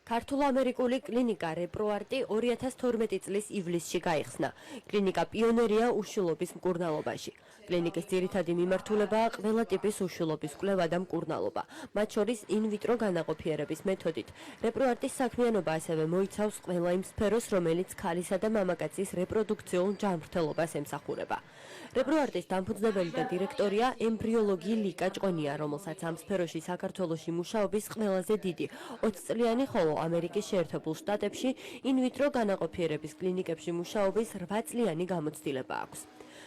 ქართულ-ამერიკული კლინიკა რეპროარტი 2012 წლის ივლისში გაიხსნა. კლინიკა პიონერია უშულობის მკურნალობაში. კლინიკის ძირითადი მიმართულებაა ყველა ტიპის უშულობის კვლევა და მკურნალობა, მათ შორის ინვიტრო განაყოფიერების მეთოდით. რეპროარტის საქმიანობა ასევე მოიცავს ყველა იმ სფეროს, რომელიც ქალისა და მამაკაცის რეპროდუქციულ ჯანმრთელობას ემსახურება. რეპროარტის დამფუძნებელი და დირექტორია ემბრიოლოგი ლიკა ჭყონია, რომელსაც ამ სფეროში საქართველოში მუშაობის ყველაზე დიდი 20 წლიანი ხოლო ამერიკის შეერთებულ შტატებში ინვიტრო განაყოფიერების კლინიკებში მუშაობის 8 წლიანი გამოცდილება აქვს.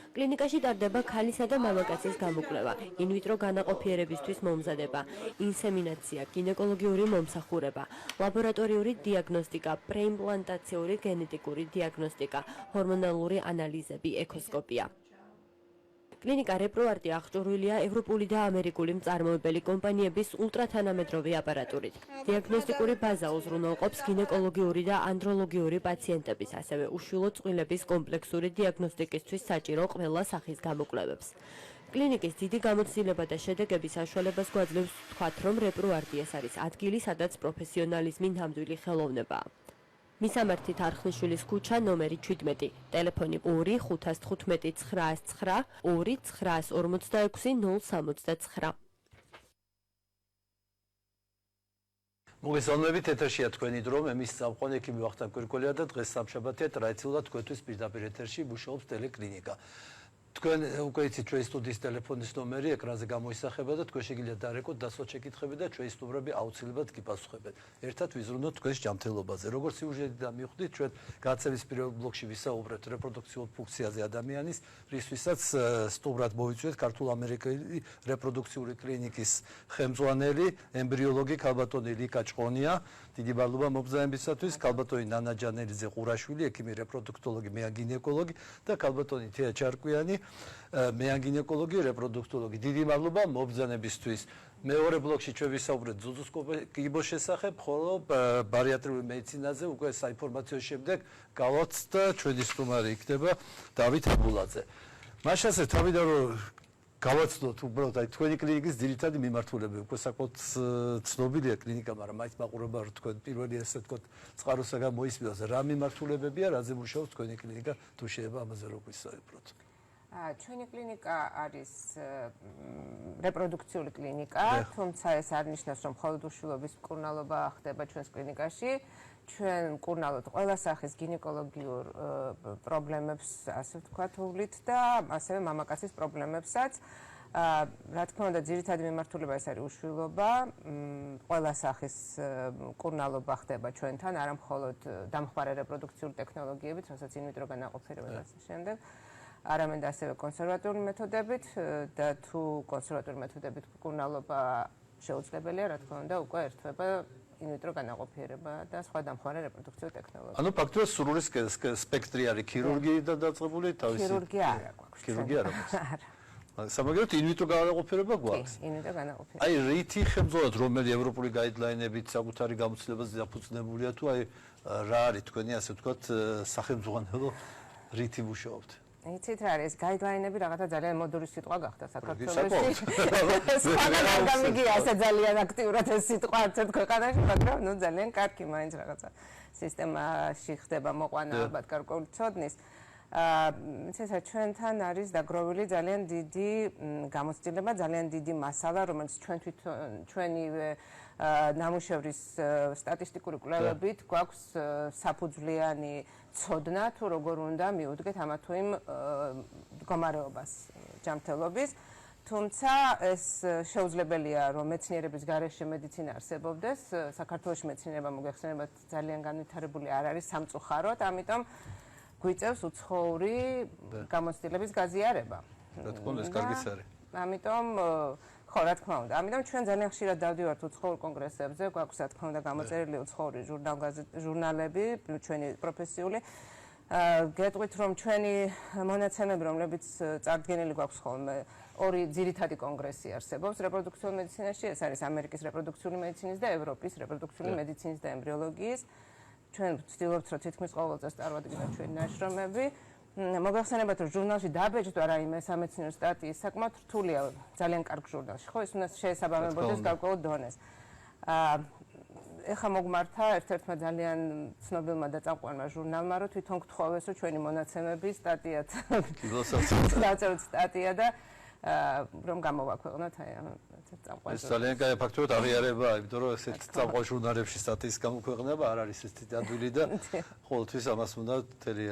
კლინიკაში ტარდება ქალისა და მამაკაცის გამოკვლევა, ინვიტრო განაყოფიერებისთვის მომზადება, ინსემინაცია, გინეკოლოგიური მომსახურება, ლაბორატორიული დიაგნოსტიკა, პრეიმპლანტაციური გენეტიკური დიაგნოსტიკა, ჰორმონალური ანალიზები, ეკოსკოპია. კლინიკა რეპროარტი აღჭურვილია ევროპული და ამერიკული მწარმოებელი კომპანიების ულტრათანამედროვე აპარატურით. დიაგნოსტიკური ბაზა უზრუნველყოფს გინეკოლოგიური და ანდროლოგიური პაციენტების, ასევე უშვილო წყვილების კომპლექსური დიაგნოსტიკისთვის საჭირო ყველა სახის გამოკვლევებს. კლინიკის დიდი გამოცდილება და შედეგები საშუალებას გვაძლევს ვთქვათ, რომ რეპროარტი ეს არის ადგილი, სადაც პროფესიონალიზმი ნამდვილი ხელოვნებაა. მისამართით არხლიშვილის ქუჩა ნომერი 17, ტელეფონი 2-515-909, 2-946-069. მოგესალმებით, ეთერშია თქვენი დრო, მე მის სამყარო ექიმი ვახტანგ კვირკოლია და დღეს სამშაბათია ტრადიციულად თქვენთვის პირდაპირ ეთერში მუშაობს ტელეკლინიკა. თქვენ უკვე იცით ჩვენი სტუდიის ტელეფონის ნომერი ეკრანზე გამოისახება და თქვენ შეგიძლიათ დარეკოთ დასვათ შეკითხვები და ჩვენი სტუმრები აუცილებლად გიპასუხებენ. ერთად ვიზრუნოთ თქვენს ჯანმრთელობაზე. როგორც სიუჟეტიდან მივხვდით, ჩვენ გადაცემის პირველ ბლოკში ვისაუბრეთ რეპროდუქციულ ფუნქციაზე ადამიანის, რისთვისაც სტუმრად მოვიწვიეთ ქართულ-ამერიკელი რეპროდუქციული კლინიკის ხელმძღვანელი, ემბრიოლოგი ქალბატონი ლიკა ჭყონია. დიდი მადლობა მობრძანებისათვის. ქალბატონი ნანა ჯანელიძე ყურაშვილი, ექიმი რეპროდუქტოლოგი, მე გინეკოლოგი და ქალბატონი თეა ჩარკვიანი, მე გინეკოლოგი, რეპროდუქტოლოგი. დიდი მადლობა მობრძანებისთვის. მეორე ბლოკში ჩვენ ვისაუბრეთ ძუძუსკოპიის შესახებ, ხოლო ბარიატრიული მედიცინაზე უკვე საინფორმაციო შემდეგ გავაცთ და ჩვენი სტუმარი იქნება დავით აბულაძე. მაშასე თავიდან რომ გავაცნოთ უბრალოდ აი თქვენი კლინიკის ძირითადი მიმართულება, უკვე საკმაოდ ცნობილია კლინიკა, მაგრამ მაინც მაყურება რომ თქვენ პირველი ესე თქო წყაროსაგან მოისმინოს, რა მიმართულებებია, რაზე მუშაობს თქვენი კლინიკა, თუ შეიძლება ამაზე რო გვისაუბროთ. ჩვენი კლინიკა არის რეპროდუქციული კლინიკა, თუმცა ეს არ ნიშნავს, რომ მხოლოდ უშვილობის მკურნალობა ხდება ჩვენს კლინიკაში. ჩვენ მკურნალობთ ყველა სახის გინეკოლოგიურ პრობლემებს, ასე ვთქვათ, უვლით და ასევე მამაკაცის პრობლემებსაც. რა თქმა უნდა, ძირითადი მიმართულება ეს არის უშვილობა, ყველა სახის მკურნალობა ხდება ჩვენთან, არა მხოლოდ დამხმარე რეპროდუქციული ტექნოლოგიებით, რასაც ინვიტრო განაყოფიერება და ასე შემდეგ. არამედ ასევე კონსერვატიული მეთოდებით და თუ კონსერვატიული მეთოდებით მკურნალობა შეუძლებელია, რა თქმა უნდა, უკვე ერთვება ინვიტრო განაყოფიერება და სხვა დამხმარე რეპროდუქციული ტექნოლოგია. ანუ ფაქტობრივად სრული სპექტრი არის ქირურგიიდან დაწყებული, თავისი ქირურგია არა გვაქვს. ქირურგია არა გვაქვს. სამაგეროთ ინვიტრო განაყოფიერება გვაქვს. ინვიტრო განაყოფიერება. აი რითი ხელმძღვანელობთ, რომელი ევროპული გაიდლაინებით საკუთარი გამოცდილებაზე დაფუძნებულია თუ აი რა არის თქვენი ასე ვთქვათ სახელმძღვანელო რითი მუშაობთ? იცით რა არის, გაიდლაინები რაღაცა ძალიან მოდური სიტყვა გახდა საქართველოში. სხვაგან გამიგია ასე ძალიან აქტიურად ეს სიტყვა ერთ ქვეყანაში, მაგრამ ნუ ძალიან კარგი მაინც რაღაცა სისტემაში ხდება მოყვანა ალბათ გარკვეული ცოდნის. იცით რა, ჩვენთან არის დაგროვილი ძალიან დიდი გამოცდილება, ძალიან დიდი მასალა, რომელიც ჩვენივე ნამუშევრის სტატისტიკური კვლევებით გვაქვს საფუძვლიანი ცოდნა თუ როგორ უნდა მიუდგეთ ამა თუ იმ მდგომარეობას ჯანმრთელობის. თუმცა ეს შეუძლებელია, რომ მეცნიერების გარეშე მედიცინა არსებობდეს. საქართველოში მეცნიერება მოგეხსენებათ ძალიან განვითარებული არ არის სამწუხაროდ, ამიტომ გვიწევს უცხოური გამოცდილების გაზიარება. რა თქმა უნდა, ეს კარგიც არის. ამიტომ ხო, რა თქმა უნდა. ამიტომ ჩვენ ძალიან ხშირად დავდივართ უცხოურ კონგრესებზე, გვაქვს რა თქმა უნდა გამოწერილი უცხოური ჟურნალები, ჩვენი პროფესიული. გეტყვით, რომ ჩვენი მონაცემები, რომლებიც წარდგენილი გვაქვს ხოლმე, ორი ძირითადი კონგრესი არსებობს რეპროდუქციული მედიცინაში, ეს არის ამერიკის რეპროდუქციული მედიცინის და ევროპის რეპროდუქციული მედიცინის და ემბრიოლოგიის. ჩვენ ვცდილობთ, რომ თითქმის ყოველ წელს წარვადგინოთ ჩვენი ნაშრომები. მოგახსენებათ, რომ ჟურნალში დაბეჭდვა რაიმე სამეცნიერო სტატიის საკმაოდ რთულია, ძალიან კარგ ჟურნალში, ხო, ის უნდა შეესაბამებოდეს გარკვეულ დონეს. ეხა მოგმართა ერთ-ერთმა ძალიან ცნობილმა და წამყვანმა ჟურნალმა, რომ თვითონ გთხოვეს, რომ ჩვენი მონაცემები სტატიად დაწეროთ სტატია და რომ გამოვაქვეყნოთ აი ამ წამყვან. ეს ძალიან კაი ფაქტობრივად აღიარებაა, იმიტომ რომ ესეთ წამყვან ჟურნალებში სტატიის გამოქვეყნება არ არის ეს თითადვილი და ყოველთვის ამას უნდა მთელი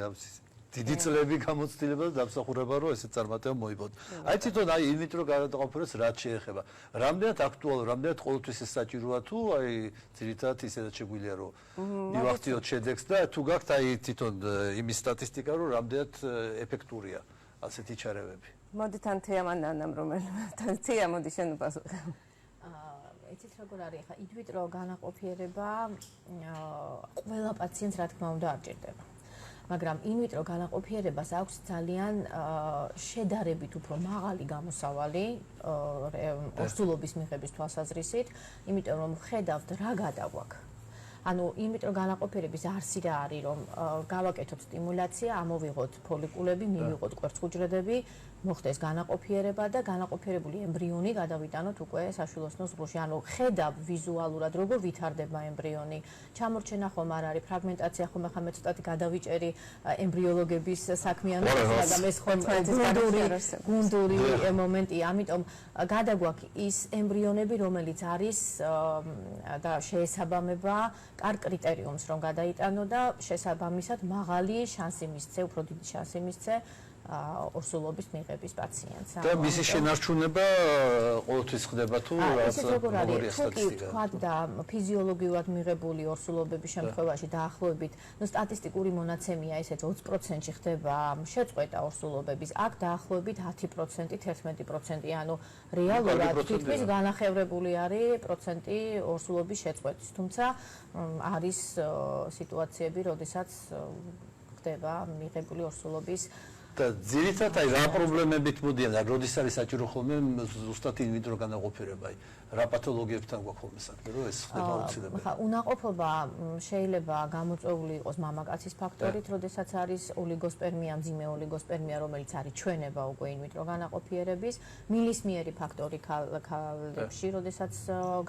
დიდი წლები გამოცდილება და დამსახურება რომ ესეთ წარმატება მოიპოვოთ. აი თვითონ აი იმით რომ გადაყოფილოს რაც შეეხება. რამდენად აქტუალურ, რამდენად ყოველთვის ეს საჭიროა თუ აი ძირითადად ისედაც შეგვიძლია რომ მივახციოთ შედეგს და თუ გაქვთ აი თვითონ იმის სტატისტიკა რომ რამდენად ეფექტურია ასეთი ჩარევები. მოდით ან თეამან ანამ რომელიმე თეა მოდი შენ უპასუხე. იცით როგორ არის ხა იდვით რომ განაყოფიერება ყველა პაციენტს რა თქმა უნდა არ ჭირდება. მაგრამ იმით რომ განაყოფიერებას აქვს ძალიან შედარებით უფრო მაღალი გამოსავალი ორსულობის მიღების თვალსაზრისით, იმიტომ რომ ხედავთ რა გადაგვაქვს. ანუ იმით რომ განაყოფიერების არსი რა არის რომ გავაკეთოთ სტიმულაცია, ამოვიღოთ ფოლიკულები, მივიღოთ კვერცხუჯრედები, მოხდეს განაყოფიერება და განაყოფიერებული ემბრიონი გადავიტანოთ უკვე საშვილოსნო ზღურში. ანუ ხედავ ვიზუალურად როგორ ვითარდება ემბრიონი. ჩამორჩენა ხომ არ არის, ფრაგმენტაცია ხომ ახლა მე ცოტათი გადავიჭერი ემბრიოლოგების საქმიანობას და მე ხომ გუნდური მომენტია. ამიტომ გადაგვაქვს ის ემბრიონები, რომელიც არის და შეესაბამება კარგ კრიტერიუმს რომ გადაიტანო და შესაბამისად მაღალი შანსი მისცე, უფრო დიდი შანსი მისცე ორსულობის მიღების პაციენტს. და მისი შენარჩუნება ყოველთვის ხდება თუ როგორია სტატისტიკა? თქვა და ფიზიოლოგიურად მიღებული ორსულობების შემთხვევაში დაახლოებით, სტატისტიკური მონაცემია ესეთ 20%-ში ხდება შეწყვეტა ორსულობების. აქ დაახლოებით 10%, 11%, ანუ რეალურად თითქმის განახევრებული არის პროცენტი ორსულობის შეწყვეტის. თუმცა არის სიტუაციები, როდესაც ხდება მიღებული ორსულობის და ძირითადად აი რა პრობლემებით მოდიან და როდის არის საჭირო ხოლმე ზუსტად ინვიტრო განაყოფიერება აი რა პათოლოგიებთან გვაქვს ხოლმე საქმე რომ ეს ხდება აუცილებლად. ხა უნაყოფობა შეიძლება გამოწვეული იყოს მამაკაცის ფაქტორით, როდესაც არის ოლიგოსპერმია, მძიმე ოლიგოსპერმია, რომელიც არის ჩვენება უკვე ინვიტრო განაყოფიერების, მილისმიერი ფაქტორი ქალებში, როდესაც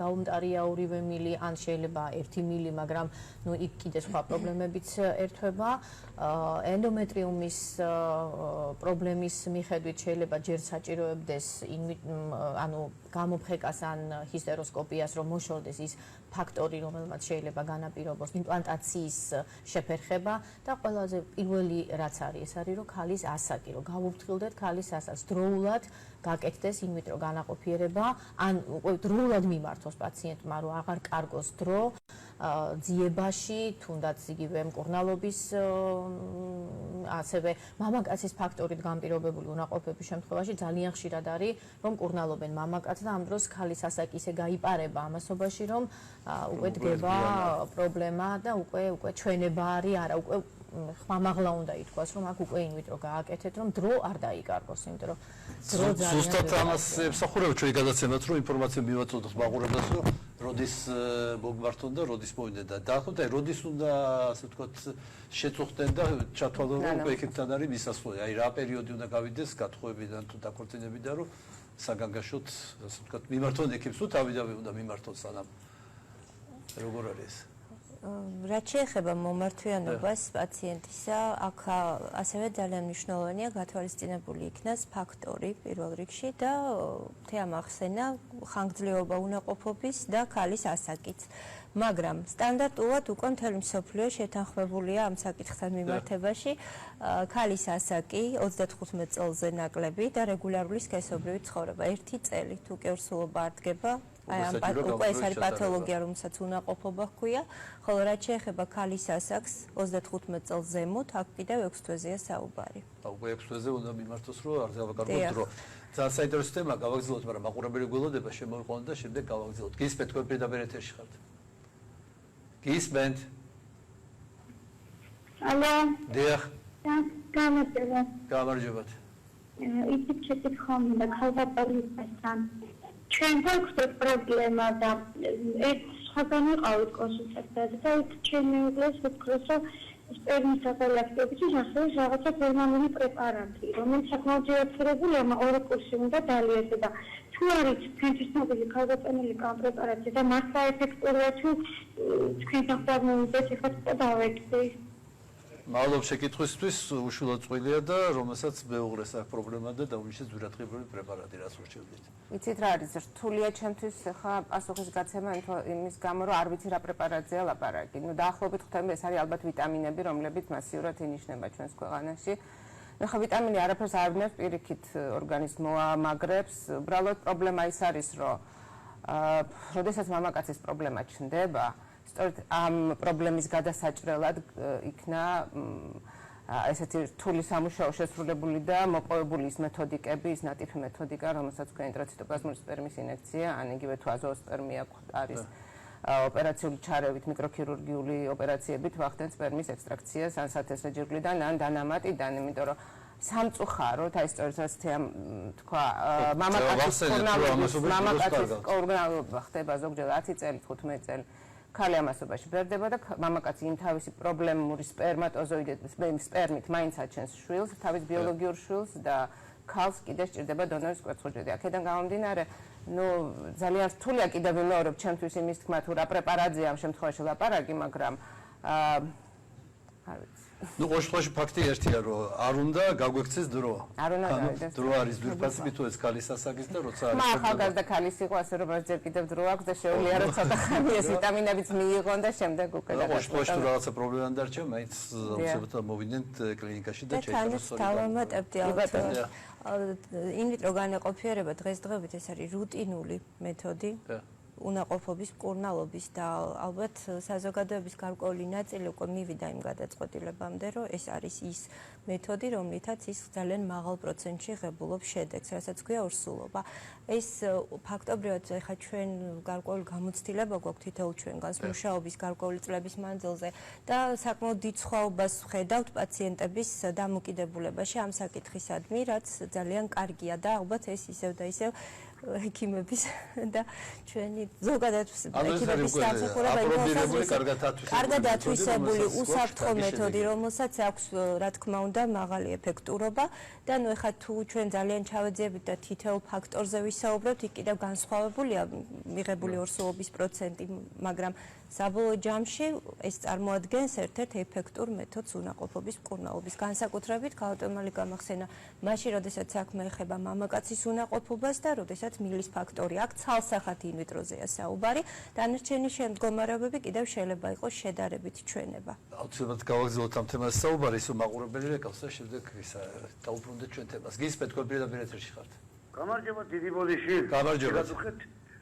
გაუმტარია ორივე მილი, ან შეიძლება ერთი მილი, მაგრამ ნუ იქ კიდე სხვა პრობლემებიც ერთვება. ენდომეტრიუმის პრობლემის მიხედვით შეიძლება ჯერ საჭიროებდეს ანუ გამოფხეკას ან ჰისტეროსკოპიას რომ მოშორდეს ის ფაქტორი რომელმაც შეიძლება განაპირობოს იმპლანტაციის შეფერხება და ყველაზე პირველი რაც არის ეს არის რომ ქალის ასაკი რომ გავუფრთხილდეთ ქალის ასაკს დროულად გაკეთდეს ინვიტრო განაყოფიერება ან დროულად მიმართოს პაციენტმა რომ აღარ კარგოს დრო ძიებაში თუნდაც იგივე მკურნალობის ასევე მამაკაცის ფაქტორით განპირობებული უნაყოფების შემთხვევაში ძალიან ხშირად არის რომ მკურნალობენ მამაკაცს და ამ დროს ქალის ასაკი ისე გაიპარება ამასობაში რომ უკვე დგება პრობლემა და უკვე ჩვენება არის არა უკვე ხმამაღლა უნდა ითქვას რომ აქ უკვე ინვიტრო გააკეთეთ რომ დრო არ დაიკარგოს იმიტომ რომ დრო ძალიან ზუსტად ამას ემსახურება ჩვენი გადაცემაც რომ ინფორმაცია მივაწოდოთ მაყურებლებს რომ როდის მოგმართონ და როდის მოვიდნენ და დაახლოებით აი როდის უნდა ასე ვთქვათ შეწუხდნენ და ჩათვალონ რომ უკვე იქებთან არის მისასვლელი აი რა პერიოდი უნდა გავიდეს გათხოვებიდან თუ დაქორწინებიდან რომ საგანგაშოდ ასე ვთქვათ მიმართონ ექებს თუ თავიდანვე უნდა მიმართონ სანამ როგორ არის რაც შეეხება მომართვიანობას პაციენტისა, აქ ასევე ძალიან მნიშვნელოვანია გათვალისწინებული იქნას ფაქტორი პირველ რიგში და თეამ ახსენა ხანგრძლივობა უნაყოფობის და ქალის ასაკიც. მაგრამ სტანდარტულად უკვე მთელი მსოფლიო შეთანხმებულია ამ საკითხთან მიმართებაში. ქალის ასაკი 35 წელზე ნაკლები და რეგულარული სქესობრივი ცხოვრება 1 წელი თუ კი ორსულობა არ დგება აი ამ უკვე ეს არის პათოლოგია, რომელსაც უნაყოფობა ჰქვია, ხოლო რაც შეეხება ქალის ასაკს 35 წელს ზემოთ, აქ კიდევ 6 თვეზეა საუბარი. უკვე 6 თვეზე უნდა მიმართოს, რომ არ გავაკარგოთ დრო. ძალიან საინტერესო თემა გავაგრძელოთ, მაგრამ მაყურებელი გველოდება შემოვიყვანოთ და შემდეგ გავაგრძელოთ. გისმენთ, თქვენ პირდაპირ ეთერში ხართ. გისმენთ. ალო. დიახ. გამარჯობა. გამარჯობათ. იცით შეკითხვა მინდა ქალბატონისთან. ჩვენ გვაქვს პრობლემა და ერთ სხვაგან ვიყავით კონსულტაციაზე და ჩვენ მივიღეს ვთქვათ რომ სპერმის აპარატების ახლა რაღაცა ფორმალური პრეპარატი რომელიც საკმაოდ ჯერჯერებულია ორი კურსი უნდა დალიეზე და თუ არის თქვენთვის მოგილი ქალბატონელი პრეპარატი და მართლა ეფექტურია თუ თქვენ საქმიანობას ეხლა დავეკდი. მადლობ შეკითხვისთვის, უშუალოდ წვილია და რომელსაც მეუღლეს აქვს პრობლემა და დაუნიშნეს ძვირადღირებული პრეპარატი, რაც ურჩევდით. იცით რა არის რთულია ჩემთვის ხა პასუხის გაცემა იმის გამო რომ არ ვიცი რა პრეპარატზეა ლაპარაკი. ნუ დაახლოებით ხვდები ეს არის ალბათ ვიტამინები, რომლებიც მასიურად ინიშნება ჩვენს ქვეყანაში. ნუ ხა ვიტამინი არაფერს არ ვნებს პირიქით ორგანიზმს მოამაგრებს. უბრალოდ პრობლემა ის არის რომ როდესაც მამაკაცის პრობლემა ჩნდება, სწორედ ამ პრობლემის გადასაჭრელად იქნა ესეთი რთული სამუშაო შესრულებული და მოპოვებული ის მეთოდიკები, ის ნატიფი მეთოდიკა, რომელსაც თქვენ ინტრაციტოპლაზმური სპერმის ინექცია, ან იგივე თუ აზოოსპერმია არის ოპერაციული ჩარევით, მიკროქირურგიული ოპერაციებით ვახდენ სპერმის ექსტრაქციას ან სათესლე ჯირკვლიდან, ან დანამატიდან, იმიტომ რომ სამწუხაროდ, აი სწორედ თქვა, მამაკაცის კორნალობა ხდება ზოგჯერ 10 წელი, 15 წელი. ქალი ამასობაში ბერდება და მამაკაცი იმ თავისი პრობლემური სპერმით მაინც აჩენს შვილს, თავის ბიოლოგიურ შვილს და ქალს კიდე სჭირდება დონორის კვერცხუჯრედი. აქედან გამომდინარე, ნუ ძალიან რთულია კიდევ ვიმეორებ ჩემთვის იმის თქმა თუ რა პრეპარატზეა ამ შემთხვევაში ლაპარაკი, მაგრამ არ ვიცი. ნუ ყოველ შემთხვევაში ფაქტი ერთია, რომ არ უნდა გაგვექცეს დრო. არ უნდა გავიდეს. დრო არის ძვირფასი თუ ეს ქალის ასაკის და როცა არის. მაგრამ ახალგაზრდა ქალის იყო ასე რომ მას ჯერ კიდევ დრო აქვს და შეუძლია რომ ცოტა ხანი ეს ვიტამინებიც მიიღონ და შემდეგ უკვე ყოველ შემთხვევაში თუ რაღაცა პრობლემა დარჩა, მაინც აუცილებლად მოვიდნენ კლინიკაში და ჩაიწეროს სწორი. დავამატებდი ალბათ. ინვიტრო განაყოფიერება დღესდღეობით ეს არის რუტინული მეთოდი. უნაყოფობის, მკურნალობის და ალბათ საზოგადოების გარკვეული ნაწილი უკვე მივიდა იმ გადაწყვეტილებამდე, რომ ეს არის ის მეთოდი, რომლითაც ის ძალიან მაღალ პროცენტში ღებულობს შედეგს, რასაც ქვია ორსულობა. ეს ფაქტობრივად ეხა ჩვენ გარკვეული გამოცდილება გვაქვს თითოეულ ჩვენგანს მუშაობის გარკვეული წლების მანძილზე და საკმაოდ დიდ სხვაობას ვხედავთ პაციენტების დამოკიდებულებაში ამ საკითხისადმი, რაც ძალიან კარგია და ალბათ ეს ისევ და ისევ ექიმების და ჩვენი ზოგადად ექიმების სამსახურება კარგად ათვისებული უსაფრთხო მეთოდი, რომელსაც აქვს რა თქმა უნდა მაღალი ეფექტურობა და ნუ ეხლა თუ ჩვენ ძალიან ჩავეძიებით და თითოეულ ფაქტორზე ვისაუბრებთ, იქ კიდევ განსხვავებულია მიღებული ორსულობის პროცენტი, მაგრამ საბოლოო ჯამში ეს წარმოადგენს ერთ-ერთ ეფექტურ მეთოდს უნაყოფობის მკურნალობის განსაკუთრებით გაუტომალი გამახსენა მაშინ, როდესაც საქმე ეხება მამაკაცის უნაყოფობას და როდესაც მილის ფაქტორი აქ ცალსახად ინვიტროზეა საუბარი, დანარჩენი შემდგომარეობები კიდევ შეიძლება იყოს შედარებით ჩვენება. აუცილებლად გავაგზავნოთ ამ თემას საუბარი, ისო მაყურებელი რეკავს და შემდეგ ისა დაუბრუნდეთ ჩვენ თემას. გისმენთ თქვენ პირდაპირ ეთერში ხართ. გამარჯობა დიდი ბოდიში. გამარჯობა.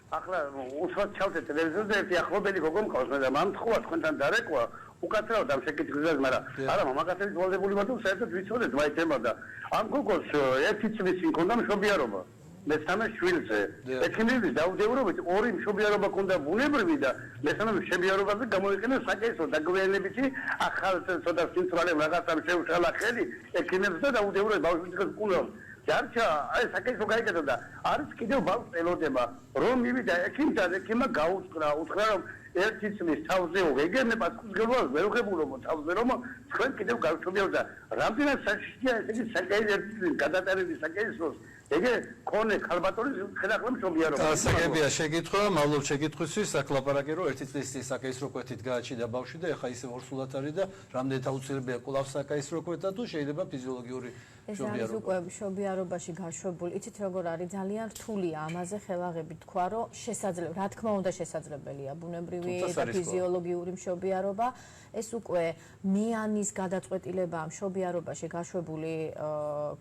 ახლა უსვათ ჩავდე ტელევიზორზე ერთი ახლობელი გოგო მყავს მე და მან თქვა თქვენთან დარეკვა უკაცრავად ამ შეკითხვაზე, მაგრამ არა მამაკაცების ვალდებული ვარ თუ საერთოდ ვიცოდეთ მაინც ემარ და ამ გოგოს ერთი წლის წინ ქონდა მშობიარობა მესამე შვილზე. ექიმების დაუდევრობით ორი მშობიარობა ქონდა ბუნებრივი და მესამე მშობიარობაზე გამოიყენა საკეისრო დაგვიანებითი ახალ ცოტა სიმწვრალემ რაღაცამ შეუშალა ხელი ექიმებს და დაუდევრობით ბავშვებს კუნავს. დარჩა აი საკეისრო გაიგეთა და არის კიდევ ბავშვს ელოდება რომ მივიდა ექიმთან, ექიმა გაუწყრა, უთხრა რომ ერთი წლის თავზე ვეგერნე პასუხისმგებლობას ვერ ვღებულობ თავზე რომ თქვენ კიდევ გავშობიავ და რამდენად საშიშია ესეთი საკეისრო გადატარების საკეისროს ეგე ქონე ქალბატონის ხელახლა მშობიარობა. ასაგებია შეკითხვა, მადლობ შეკითხვისთვის, აქ ლაპარაკი რომ ერთი წლის წინ საკეისრო კვეთით გააჩნდა ბავშვი და ეხა ისე ორსულად არის და რამდენად აუცილებელია კვლავ საკეისრო კვეთა თუ შეიძლება ფიზიოლოგიური ეს არის უკვე მშობიარობაში გაშვებული. იცით როგორ არის ძალიან რთულია ამაზე ხელაღები თქვა რომ შესაძლებელი, რა თქმა უნდა შესაძლებელია ბუნებრივი და ფიზიოლოგიური მშობიარობა. ეს უკვე მიანის გადაწყვეტილება მშობიარობაში გაშვებული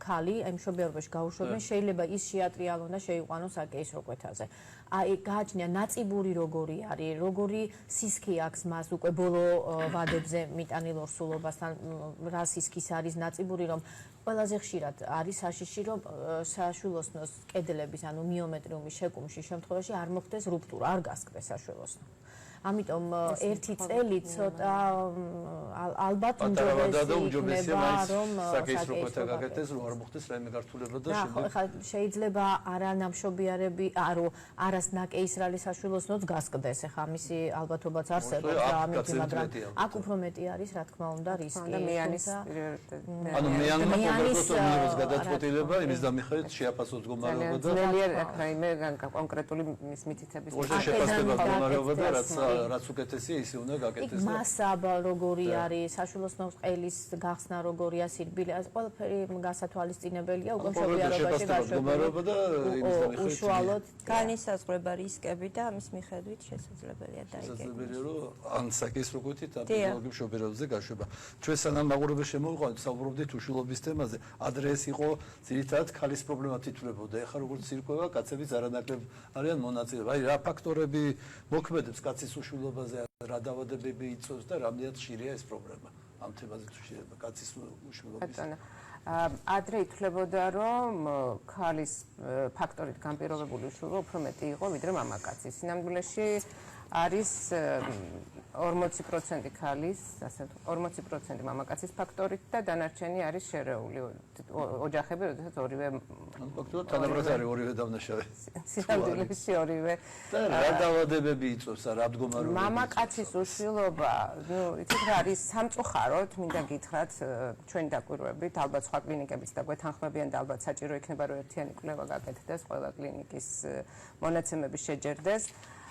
ქალი, აი მშობიარობაში გაუშვებენ, შეიძლება ის შეატრიალონ და შეიყვანონ საკეისრო კვეთაზე. აი გააჩნია ნაწიბური როგორი არის, როგორი სისქი აქვს მას უკვე ბოლო ვადებზე მიტანილ ორსულობასთან, რა სისქის არის ნაწიბური, რომ ყველაზე ხშირად არის საშიში, რომ საშვილოსნოს კედლების, ანუ მიომეტრიუმის შეკუმშვის შემთხვევაში არ მოხდეს რუპტურა, არ გასკდეს საშვილოსნო. ამიტომ ერთი წელი ცოტა ალბათ უმჯობესია რომ საკეისრო კვეთა გაკეთდეს, რომ არ მოხდეს რაიმე გართულება და შემდეგ შეიძლება არანამშობიარები, არას ნაკეისრალი საშვილოსნოც გასკდეს, ეხა ამისი ალბათობაც არსებობს და ამით, მაგრამ აქ უფრო მეტი არის, რა თქმა უნდა, რისკი. ანუ მეანმა კონკრეტულად გადაწყვეტილება იმის დამიხარეთ შეაფასოს მდგომარეობა და ძნელია რაიმე კონკრეტული მითითების შეფასდება მდგომარეობა და რაც რაც უკეთესია, ისე უნდა გაკეთდეს. მასა როგორი არის, საშუალოსნოს ყელის გახსნა როგორია, სირბილე, ეს ყველაფერი გასათვალისწინებელია უკვე მშობიარობაში გაშვებული. უშუალოდ განისაზღვრება რისკები და ამის მიხედვით შესაძლებელია დაიგეგმოს. შესაძლებელია რომ ან საკის როგოთით ამ ტექნოლოგიურ მშობიარობაზე გაშვება. ჩვენ სანამ მაყურებელს შემოვიყვანეთ, საუბრობდით უშვილობის თემაზე. ადრე ეს იყო ძირითადად ქალის პრობლემა თითქმის. ეხლა როგორც ირკვევა, კაცებიც არანაკლებ არიან მონაწილე. აი რა ფაქტორები მოქმედებს კაცის უშვილობაზე, რა დაავადებები იწვევს და რამდენად ხშირია ეს პრობლემა ამ თემაზე თუ შეიძლება კაცის უშვილობის. ადრე ითვლებოდა რომ ქალის ფაქტორით განპირობებული უშვილობა უფრო მეტი იყო ვიდრე მამაკაცის. სინამდვილეში არის 40% ქალის, ასე 40% მამაკაცის ფაქტორით და დანარჩენი არის შერეული ოჯახები, როდესაც ორივე ფაქტორად თანაბრად არის ორივე დავნაშავე. სინამდვილეში ორივე. და რა დაავადებები იწვევს, რა მდგომარეობები? მამაკაცის უშვილობა, იცით რა არის სამწუხაროდ, მინდა გითხრათ, ჩვენი დაკვირვებით, ალბათ სხვა კლინიკებიც და გვეთანხმებიან და ალბათ საჭირო იქნება რომ ერთიანი კვლევა გაკეთდეს, ყველა კლინიკის მონაცემები შეჯერდეს.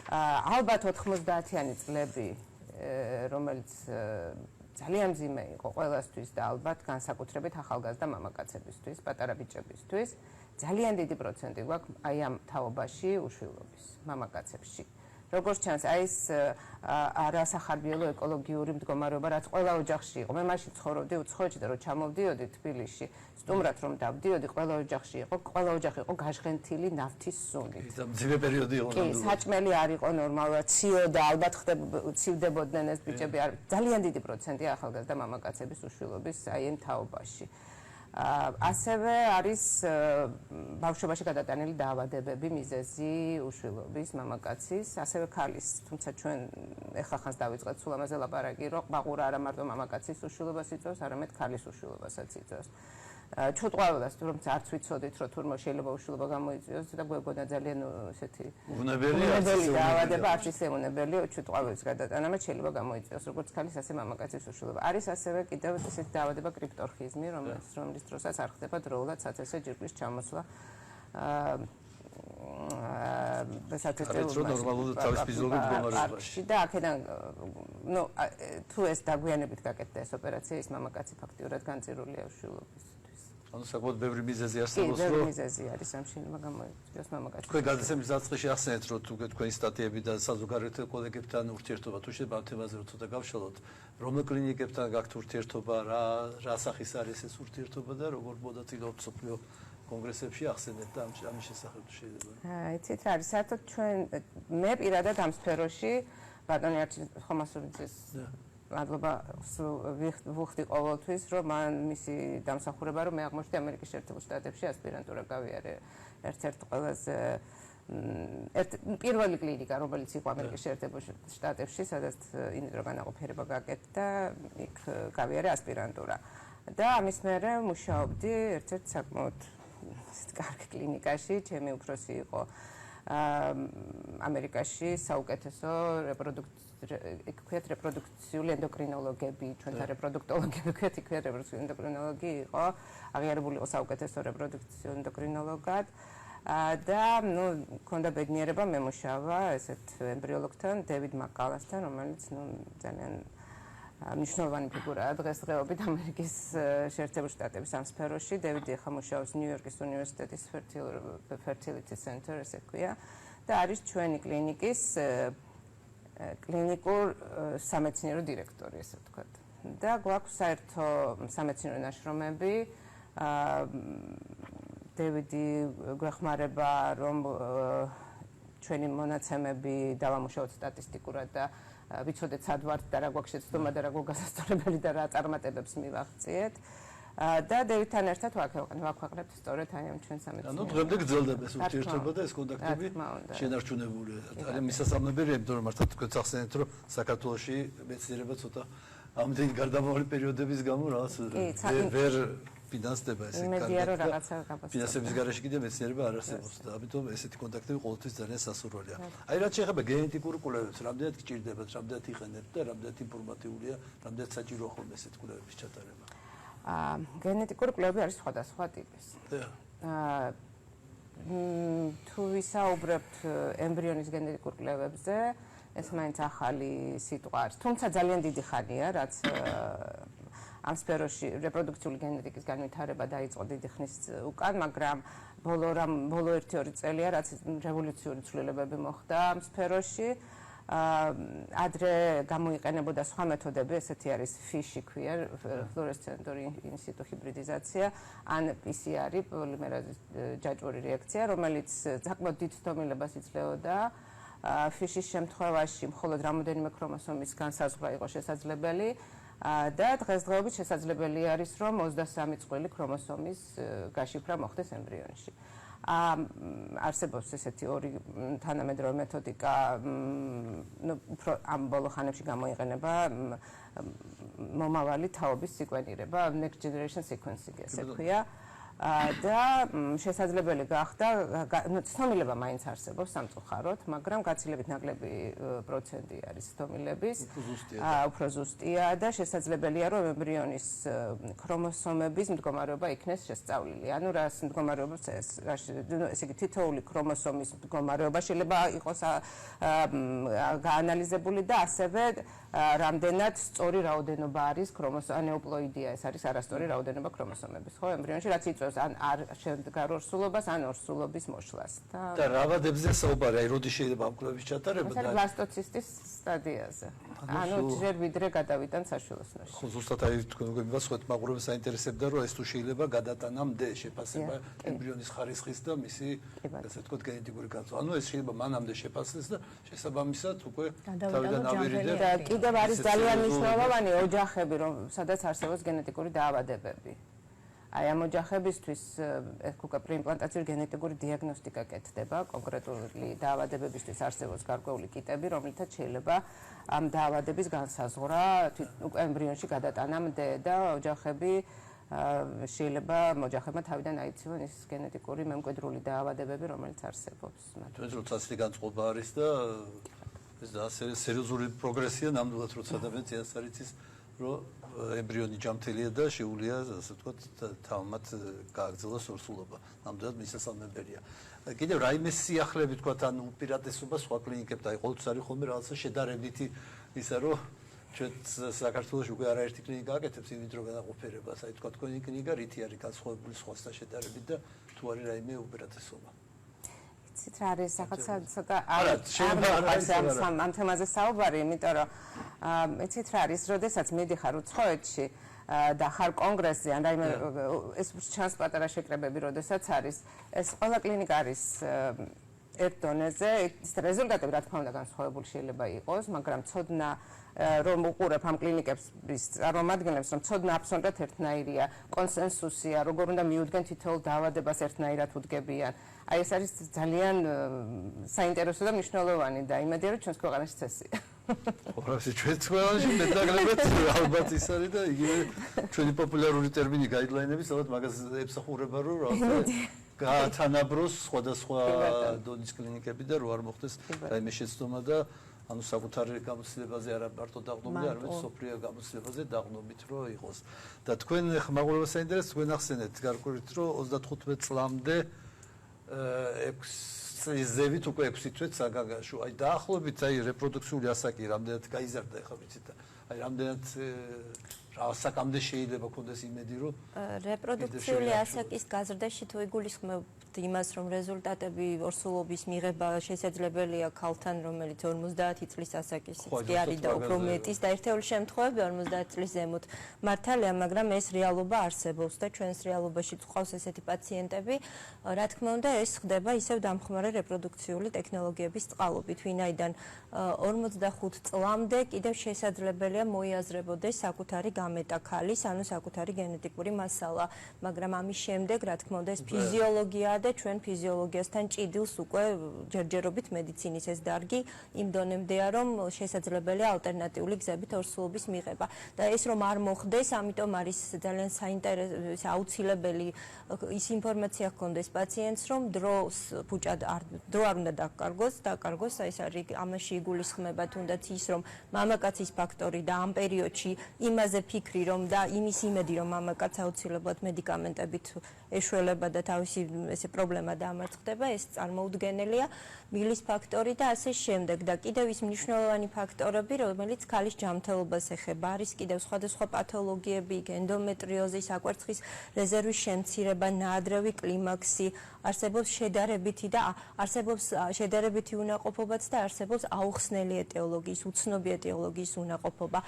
ალბათ 90-იანი წლები, რომელიც ძალიან მძიმე იყო ყველასთვის და ალბათ განსაკუთრებით ახალგაზრდა მამაკაცებისთვის, პატარა ბიჭებისთვის, ძალიან დიდი პროცენტი გვაქვს აი ამ თაობაში უშვილობის მამაკაცებში. როგორც ჩანს, აი ეს არასახარბიელო ეკოლოგიური მდგომარეობა, რაც ყველა ოჯახში იყო. მე მაშინ ცხოვრობდი უცხოეთში და რომ ჩამოვდიოდი თბილისში, სტუმრად რომ დავდიოდი, ყველა ოჯახში იყო, ყველა ოჯახი იყო გაჟღენთილი ნავთის სუნით. და მძიმე პერიოდი იყო. კი, საჭმელი არ იყო ნორმალურად, ციოდა, ალბათ ცივდებოდნენ ეს ბიჭები, ძალიან დიდი პროცენტია ახალგაზრდა მამაკაცების უშვილობის აი ამ თაობაში. ასევე არის ბავშვობაში გადატანილი დაავადებები, მიზეზი უშვილობის მამაკაცის, ასევე ქალის, თუმცა ჩვენ ეხახანს დავიწყეთ სულ ამაზე ლაპარაკი, რომ ყმაყურა არა მარტო მამაკაცის უშვილობას იწვევს, არამედ ქალის უშვილობასაც იწვევს. ჩუტყვალობას რომ არც ვიცოდით რომ თურმე შეიძლება უშვილობა გამოიწვიოს და გვეგონა ძალიან ესეთი უნებელი დაავადება, არც ისე უნებელი ჩუტყვალების გადატანა შეიძლება გამოიწვიოს როგორც ქალის ასე მამაკაცის უშვილობა. არის ასევე კიდევ ესეთი დაავადება კრიპტორხიზმი, რომლის დროსაც არ ხდება დროულად საცეცე ჯირკვლის ჩამოსვლა. ნორმალურად თავის ფიზიოლოგიურ მდგომარეობაში. და აქედან თუ ეს დაგვიანებით გაკეთდა ეს ოპერაცია, ის მამაკაცი ფაქტიურად განწირულია უშვილობის. ანუ საკმაოდ ბევრი მიზეზი არსებობს, რომ ბევრი მიზეზი არის ამ შეიძლება გამოიწვიოს მამაკაცს. თქვენ გადაცემის დაწყისში ახსენეთ, რომ თქვენი სტატიები და საზოგადოებრივ კოლეგებთან ურთიერთობა თუ შეიძლება ამ თემაზე რომ ცოტა გავშალოთ, რომელ კლინიკებთან გაქვთ ურთიერთობა, რა სახის არის ეს ურთიერთობა და როგორ მონაწილეობთ მსოფლიო კონგრესებში ახსენეთ და ამის შესახებ თუ შეიძლება. იცით რა არის, საერთოდ ჩვენ მე პირადად ამ სფეროში ბატონი არჩილ ხომასურიძის მადლობა ვუხდი ყოველთვის, რომ მან მისი დამსახურება, რომ მე აღმოჩნდი ამერიკის შეერთებულ შტატებში ასპირანტურა გავიარე ერთ-ერთ ყველაზე პირველი კლინიკა, რომელიც იყო ამერიკის შეერთებულ შტატებში, სადაც ინდრო განაყოფიერება გაკეთდა, იქ გავიარე ასპირანტურა. და ამის მერე მუშაობდი ერთ-ერთ საკმაოდ კარგ კლინიკაში, ჩემი უფროსი იყო ამერიკაში საუკეთესო რეპროდუქციული ენდოკრინოლოგები, ჩვენთან რეპროდუქტოლოგები ქვიათ, იქ რეპროდუქციული ენდოკრინოლოგი იყო, აღიარებული იყო საუკეთესო რეპროდუქციული ენდოკრინოლოგად. და მქონდა ბედნიერება მემუშავა ესეთ ემბრიოლოგთან, დევიდ მაკალასთან, რომელიც ძალიან მნიშვნელოვანი ფიგურაა დღესდღეობით ამერიკის შეერთებულ შტატების ამ სფეროში. დევიდი ახლა მუშაობს ნიუ-იორკის უნივერსიტეტის fertility center, ესე ქვია, და არის ჩვენი კლინიკის კლინიკურ სამეცნიერო დირექტორი, ესე ვთქვათ. და გვაქვს საერთო სამეცნიერო ნაშრომები. დევიდი გვეხმარება, რომ ჩვენი მონაცემები დავამუშავოთ სტატისტიკურად და ვიცოდეთ სად ვართ და რა გვაქვს შეცდომა და რა გვაქვს გასასწორებელი და რა წარმატებებს მივაღწიეთ. და დევიდთან ერთად ვაქვეყნებთ სწორედ აი ამ ჩვენ სამეცნიერო. ანუ დღემდე გრძელდება ეს ურთიერთობა და ეს კონტაქტები შენარჩუნებულია. ძალიან მისასალმებელია, იმიტომ რომ მართლა თქვენ ახსენეთ, რომ საქართველოში მეცნიერება ცოტა ამდენი გარდამავალი პერიოდების გამო რაღაც ვერ ფინანსდება ესე კარგად. ფინანსების გარეშე კიდე მეცნიერება არ არსებობს და ამიტომ ესეთი კონტაქტები ყოველთვის ძალიან სასურველია. აი რაც შეეხება გენეტიკურ კვლევებს, რამდენად გჭირდებათ, რამდენად იყენებთ და რამდენად ინფორმატიულია, რამდენად საჭიროა ხოლმე ესეთი კვლევების ჩატარება. გენეტიკური კვლევები არის სხვადასხვა ტიპის. თუ ვისაუბრებთ ემბრიონის გენეტიკურ კვლევებზე, ეს მაინც ახალი სიტყვა არის. თუმცა ძალიან დიდი ხანია, რაც ამ სფეროში რეპროდუქციული გენეტიკის განვითარება დაიწყო დიდი ხნის უკან, მაგრამ ბოლო 1-2 წელია, რაც რევოლუციური ცვლილებები მოხდა ამ სფეროში. ადრე გამოიყენებოდა სხვა მეთოდები, ესეთი არის FISH ქვია, ფლუორესცენტური ინსიტუ ჰიბრიდიზაცია, ან PCR, პოლიმერაზის ჯაჭვური რეაქცია, რომელიც საკმაოდ დიდ ცდომილებას იძლეოდა. FISH-ის შემთხვევაში მხოლოდ რამოდენიმე ქრომოსომის განსაზღვრა იყო შესაძლებელი და დღესდღეობით შესაძლებელი არის, რომ 23 წყვილი ქრომოსომის გაშიფრა მოხდეს ემბრიონში. არსებობს ესეთი ორი თანამედროვე მეთოდიკა, უფრო ამ ბოლო ხანებში გამოიყენება მომავალი თაობის სეკვენირება, next generation sequencing ესე ქვია. და შესაძლებელი გახდა, ცდომილება მაინც არსებობს სამწუხაროდ, მაგრამ გაცილებით ნაკლები პროცენტი არის ცდომილების, უფრო ზუსტია და შესაძლებელია, რომ ემბრიონის ქრომოსომების მდგომარეობა იქნეს შესწავლილი. ანუ რას მდგომარეობებს ესე იგი თითოეული ქრომოსომის მდგომარეობა შეიძლება იყოს გაანალიზებული და ასევე რამდენად სწორი რაოდენობა არის ანეუპლოიდია, ეს არის არასწორი რაოდენობა ქრომოსომების, ხო, ემბრიონში, რაც იწვევს ან არ შემდგარ ორსულობას, ან ორსულობის მოშლას. და რა ვადებზეა საუბარი, აი როდის შეიძლება ამ კვლევის ჩატარება და ბლასტოცისტის სტადიაზე. ანუ ჯერ ვიდრე გადავიდან საშუალოსნოში. ხო, ზუსტად აი თქვენ გასხვეთ მაყურებელს საინტერესებდა, რომ ეს თუ შეიძლება გადატანამდე შეფასება ემბრიონის ხარისხის და მისი, ასე ვთქვათ, გენეტიკური განცდა. ანუ ეს შეიძლება მანამდე შეფასდეს და შესაბამისად უკვე თავიდან ავირიდე. და კიდევ არის ძალიან მნიშვნელოვანი ოჯახები, სადაც არსებობს გენეტიკური დაავადებები. აი ამ ოჯახებისთვის უკვე პრეიმპლანტაციური გენეტიკური დიაგნოსტიკა კეთდება, კონკრეტული დაავადებებისთვის არსებობს გარკვეული კიტები, რომლითაც შეიძლება ამ დაავადების განსაზღვრა ემბრიონში გადატანამდე და ოჯახები შეიძლება ოჯახებმა თავიდან აიცილონ ის გენეტიკური მემკვიდრული დაავადებები, რომელიც არსებობს. თქვენ როცა ასეთი განწყობა არის და ეს სერიოზული პროგრესია ნამდვილად როცა ადამიანს წინასწარ რომ ემბრიონი ჯამთელია და შეუძლია, ასე ვთქვათ, თავმად გააგრძელოს ორსულობა. ნამდვილად მისასალმებელია. კიდევ რაიმე სიახლეები ვთქვათ, ან უპირატესობა სხვა კლინიკებთან, აი ყოველთვის არის ხოლმე რაღაცა შედარებითი ისა, რომ ჩვენ საქართველოში უკვე არაერთი კლინიკა აკეთებს ინვიტრო განაყოფიერებას, აი თქვა თქვენი კლინიკა რითი არის განსხვავებული სხვასთან შედარებით და თუ არის რაიმე უპირატესობა. იცით რა არის რაღაცა ცოტა ამ თემაზე საუბარი, იმიტომ რომ იცით რა არის, როდესაც მიდიხარ უცხოეთში და ხარ კონგრესზე, ან რაიმე ეს ჩანს პატარა შეკრებები, როდესაც არის, ეს ყველა კლინიკა არის ერთ დონეზე, ის რეზულტატები რა თქმა უნდა განსხვავებული შეიძლება იყოს, მაგრამ ცოდნა რომ უყურებ ამ კლინიკების წარმომადგენლებს, რომ ცოდნა აბსოლუტურად ერთნაირია, კონსენსუსია, როგორ უნდა მიუდგენ თითოეულ დაავადებას ერთნაირად უდგებიან. აი ეს არის ძალიან საინტერესო და მნიშვნელოვანი და იმედია რომ ჩვენს ქვეყანაში წესია. ხო, რა ჩვენ ქვეყანაში მეტნაკლებად ალბათ ის არის და იგივე ჩვენი პოპულარული ტერმინი გაიდლაინების ალბათ მაგას ემსახურება რომ გაათანაბროს სხვადასხვა დონის კლინიკები და რო არ მოხდეს რაიმე შეცდომა და ანუ საკუთარი გამოცდილებაზე არა მარტო დაღნობილი, არამედ სოფლიო გამოცდილებაზე დაღნობით რო იყოს. და თქვენ ხმაყურებელს საინტერესებს, თქვენ ახსენეთ გარკვეულით რომ 35 წლამდე 6 წლით უკვე 6 თვეც საგანგაშო. აი დაახლოებით აი რეპროდუქციული ასაკი რამდენად გაიზარდა ახლა ვიცით და აი რამდენად რა ასაკამდე შეიძლება კონდეს იმედი რომ რეპროდუქციული ასაკის გაზრდაში თუ იგულისხმებთ იმას რომ რეზულტატები ორსულობის მიღება შესაძლებელია ქალთან რომელიც 50 წლის ასაკის კი არის და უფრო მეტის და ერთეული შემთხვევები 50 წლის ზემოთ მართალია მაგრამ ეს რეალობა არსებობს და ჩვენს რეალობაში ყავს ესეთი პაციენტები რა თქმა უნდა ეს ხდება ისევ დამხმარე რეპროდუქციული ტექნოლოგიების წყალობით ვინაიდან 45 წლამდე კიდევ შესაძლებელია მოიაზრებოდეს საკუთარი გამეტა ქალის, ანუ საკუთარი გენეტიკური მასალა, მაგრამ ამის შემდეგ, რა თქმა უნდა, ეს ფიზიოლოგიაა და ჩვენ ფიზიოლოგიასთან ჭიდილს უკვე ჯერჯერობით medicinis ეს დარგი იმ დონემდეა, რომ შესაძლებელია ალტერნატიული გზებით ორსულობის მიღება. და ეს რომ არ მოხდეს, ამიტომ არის ძალიან საინტერესო აუცილებელი ის ინფორმაცია ჰქონდეს პაციენტს, რომ დროს ფუჭად დრო არ უნდა დაკარგოს, ეს არის ამაში იგულისხმება თუნდაც ის, რომ მამაკაცის ფაქტორი და ამ პერიოდში იმაზე ფიქრი რომ და იმის იმედი რომ მამაკაც აუცილებლად მედიკამენტებით ეშველება და თავისი ესე პრობლემა დამარცხდება, ეს წარმოუდგენელია, მილის ფაქტორი და ასე შემდეგ და კიდევ ის მნიშვნელოვანი ფაქტორები, რომელიც ქალის ჯანმრთელობას ეხება, არის კიდევ სხვადასხვა პათოლოგიები, ენდომეტრიოზი, საკვერცხის რეზერვის შემცირება, ნაადრევი კლიმაქსი, არსებობს შედარებითი უნაყოფობაც და არსებობს აუხსნელი ეტიოლოგიის, უცნობი ეტიოლოგიის უნაყოფობა.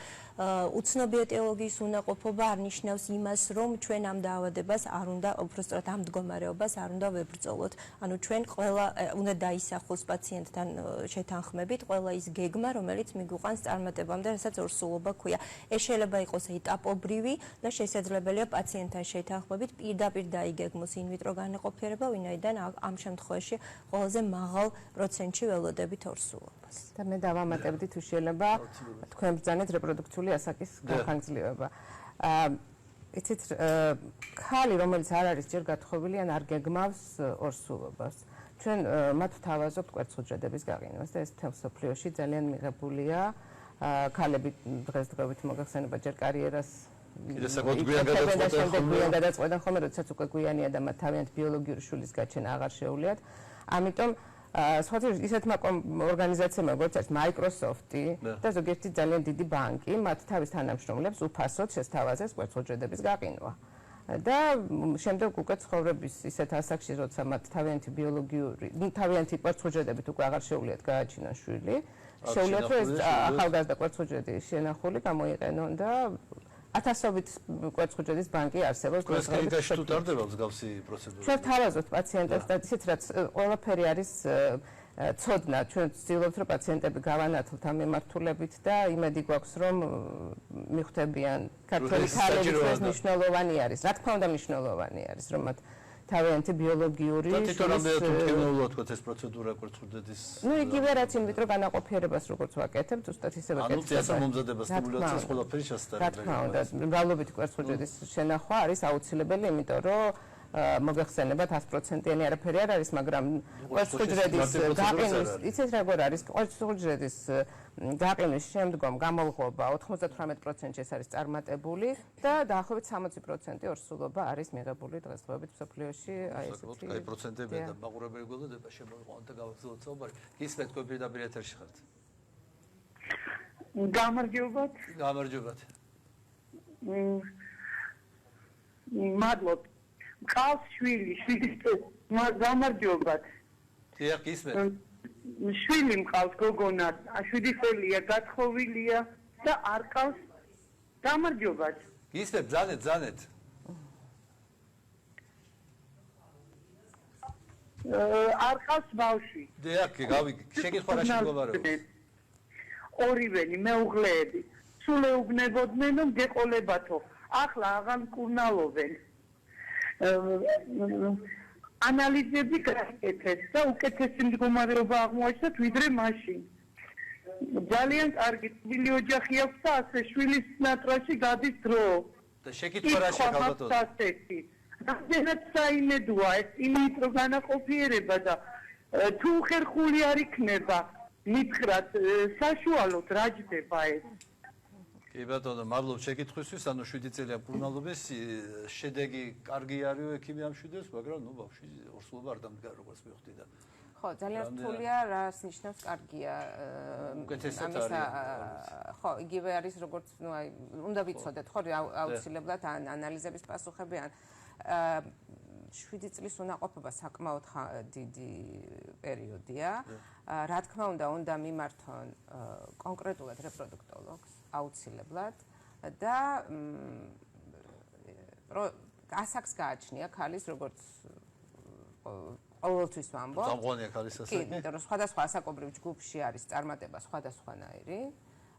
უცნობი ეტიოლოგიის უნაყოფობა არ ნიშნავს იმას, რომ ჩვენ ამ დაავადებას არ უნდა, უпростоრად ამ მდგომარეობას არ უნდა ვებრძოლოთ. ანუ ჩვენ ყველა უნდა დაისახოს პაციენტთან შეთანხმებით, ყველა ის გეგმა, რომელიც მიგვიყვანს წარმატებამდე, რასაც ორსულობა ქვია. ეს შეიძლება იყოს ეტაპობრივი და შესაძლებელია პაციენტთან შეთანხმებით პირდაპირ დაიგეგმოს ინვიტრო განაყოფიერება, ვინაიდან ამ შემთხვევაში ყველაზე მაღალ პროცენტში ველოდებით ორსულობას. და მე დავამატებდი თუ შეიძლება თქვენ ბრძანეთ რეპროდუქციული ასაკის განხანგრძლივება. იცით, ქალი, რომელიც არ არის ჯერ გათხოვილი ან არ გეგმავს ორსულობას, ჩვენ მათ ვთავაზობთ კვერცხუჯრედების გაყინვას და ეს მთელ მსოფლიოში ძალიან მიღებულია. ქალები დღესდღეობით მოგახსენება ჯერ კარიერას გვიან გადაწყვეტენ ხოლმე, როდესაც უკვე გვიანია და მათ თავიანთ ბიოლოგიური შვილის გაჩენა აღარ შეუძლიათ. ამიტომ სხვადასხვა ისეთმა ორგანიზაციებმა, როგორც არის Microsoft-ი და ზოგიერთი ძალიან დიდი ბანკი, მათ თავის თანამშრომლებს უფასოდ შესთავაზეს კვერცხუჯრედების გაყინვა. და შემდეგ უკვე ცხოვრების ისეთ ასაკში, როცა მათ თავიანთი ბიოლოგიური, თავიანთი კვერცხუჯრედებით უკვე აღარ შეუძლიათ გააჩინონ შვილი, შეუძლიათ რომ ეს ახალგაზრდა კვერცხუჯრედი შენახული გამოიყენონ და ათასობით კვერცხუჯრედის ბანკი არსებობს. კლინიკაში თუ ტარდება მსგავსი პროცედურა? ჩვენ თავაზობთ პაციენტებს და ისიც რაც ყველაფერი არის ცოდნა, ჩვენ ვცდილობთ რომ პაციენტები გავანათლოთ ამ მიმართულებით და იმედი გვაქვს რომ მიხვდებიან ქართული ქალების მნიშვნელოვანი არის. რა თქმა უნდა მნიშვნელოვანი არის რომ მათ თავიანთი ბიოლოგიური და თვითონ რამდენად თემეულად თქვა ეს პროცედურა კვერცხუჯრედის? ნუ იგივე რაც ინვიტრო განაყოფიერებას როგორც ვაკეთებთ, ზუსტად ისე ვაკეთებთ. ანუ წესა მომზადება სტიმულაციას ყველაფერი შესაძლებელი. რა თქმა უნდა, მრავლობითი კვერცხუჯრედის შენახვა არის აუცილებელი, იმიტომ რომ მოგეხსენება 100%-იანი არაფერი არ არის, მაგრამ კვერცხუჯრედის გაყინვის, იცით როგორ არის, კვერცხუჯრედის გაყინვის შემდგომ გამოლღობა 98%-ში ეს არის წარმატებული და დაახლოებით 60% ორსულობა არის მიღებული დღესდღეობით მსოფლიოში, აი ესეთი. აი პროცენტები და მაყურებელი გველოდება შემოიყვანოთ და გავაგზავნოთ საუბარი. ისმეთ თქვენ პირდაპირ ეთერში ხართ. გამარჯობათ. გამარჯობათ. მადლობ. მყავს შვილი, გამარჯობათ. დიახ, ისმეთ. შვილი მყავს გოგონა, 7 წელია, გათხოვილია და არ ყავს. გამარჯობათ. ისმეთ, ბრძანეთ. არ ყავს ბავშვი. დიახ, შეკითხვა რა შემოგვარება? ორივენი მეუღლეები. სულ ეუბნებოდნენ რომ გეყოლებათო. ახლა აღარ მკურნალობენ. ანალიზები გააკეთეს და უკეთესი მდგომარეობა აღმოაჩნდათ ვიდრე მაშინ. ძალიან კარგი თბილი ოჯახი აქვს და ასე შვილის ნატრაში გადის დრო. და შეკითხვა რა შეგავდოთ? რამდენად საიმედოა ეს ინვიტრო განაყოფიერება და თუ ხერხული არ იქნება მითხრათ საშუალოდ რა ჯდება ეს? კი ბატონო, მადლობ შეკითხვისთვის, ანუ 7 წელია მკურნალობის, შედეგი კარგი არის ექიმი ამშვიდებს, მაგრამ ნუ ბავშვი ორსულობა არ დამდგარ როგორც მივხვდი და ხო, ძალიან რთულია, რას ნიშნავს კარგია. უკეთესად არის. ხო, იგივე არის როგორც, ნუ აი, უნდა ვიცოდეთ, ხო, აუცილებლად ანალიზების პასუხები ან 7 წლის უნაყოფობა საკმაოდ დიდი პერიოდია. რა თქმა უნდა მიმართონ კონკრეტულად რეპროდუქტოლოგს აუცილებლად და ასაკს გააჩნია ქალის როგორც ყოველთვის ვამბობ. წამყვანია ქალის ასაკი. კი, იმიტომ რომ სხვადასხვა ასაკობრივ ჯგუფში არის წარმატება სხვადასხვანაირი.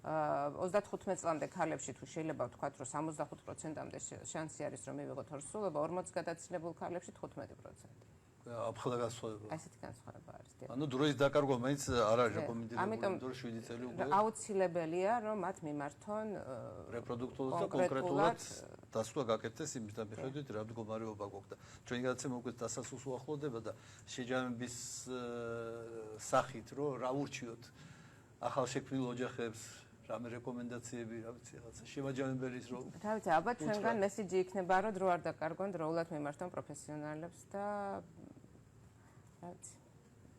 35 წლამდე ქალებში თუ შეიძლება ვთქვათ, რომ 65%-მდე შანსი არის, რომ მივიღოთ ორსულობა, 40 გადაცილებულ ქალებში 15%. აფხლა განსხვავება. აი ესეთი განსხვავება არის. ანუ დროის დაკარგვა მაინც არ არის რეკომენდებული, იმიტომ რომ 7 წელი უკვე აუცილებელია, რომ მათ მიმართონ რეპროდუქტოლოგს და კონკრეტულად დასვა გაკეთდეს იმის მიხედვით, რა მდგომარეობა გვაქვს და ჩვენი გადაცემა უკვე დასასრულს უახლოვდება და შეჯამების სახით, რომ რა ურჩიოთ ახალშექმნილ ოჯახებს, რამე რეკომენდაციები, რა ვიცი, რაღაცა შემაჯამებელი ის რომ რა ვიცი, ალბათ ჩვენგან მესიჯი იქნება, რომ დრო არ დაკარგონ, დროულად მიმართონ პროფესიონალებს და რა ვიცი.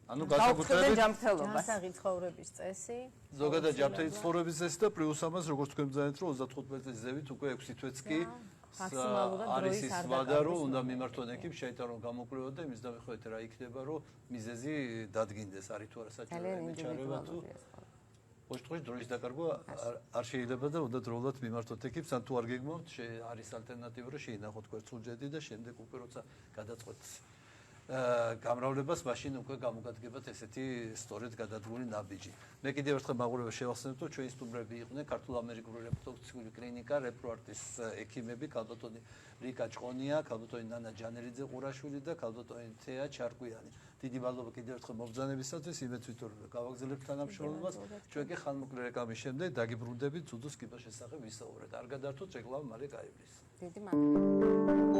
ანუ განსაკუთრებით ჯანმრთელობას. ჯანსაღი ცხოვრების წესი. ზოგადად ჯანმრთელი ცხოვრების წესი და პლუს ამას როგორც თქვენ ბრძანეთ, რომ 35 წლის ზევით უკვე 6 თვეც კი არის ის ვადა, რომ უნდა მიმართონ ეკიპს, შეიძლება რომ გამოკვლევად და იმის დამეხოთ რა იქნება, რომ მიზეზი დადგინდეს, არის თუ არა საჭირო მეჩარევა თუ ოშტყვის დროის დაკარგვა არ შეიძლება და უნდა დროულად მიმართოთ ეკიპს, ან თუ არ გეგმავთ, არის ალტერნატივა, რომ შეინახოთ კვერცხურჯედი და შემდეგ უკვე როცა გადაწყვეტთ გამრავლებას, მაშინ უკვე გამოგადგებათ ესეთი სწორედ გადადგმული ნაბიჯი. მე კიდევ ერთხელ მაყურებელს შევახსენებ, რომ ჩვენი სტუმრები იყვნენ ქართულ-ამერიკული რეპროდუქციული კლინიკა, რეპროარტის ექიმები, ქალბატონი რიკა ჭყონია, ქალბატონი ნანა ჯანელიძე ყურაშვილი და ქალბატონი თეა ჩარკვიანი. დიდი მადლობა კიდევ ერთხელ მობრძანებისათვის, იმედს ვიტყოდ, რომ გავაგრძელებთ თანამშრომლობას. ჩვენ კი ხანმოკლე რეკლამის შემდეგ დაგიბრუნდებით ძუძუს კიბოს შესახებ ვისაუბრეთ. არ გადართოთ, რეკლამა მალე გაივლის. დიდი მადლობა.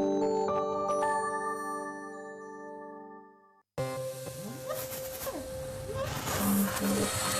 Thank you.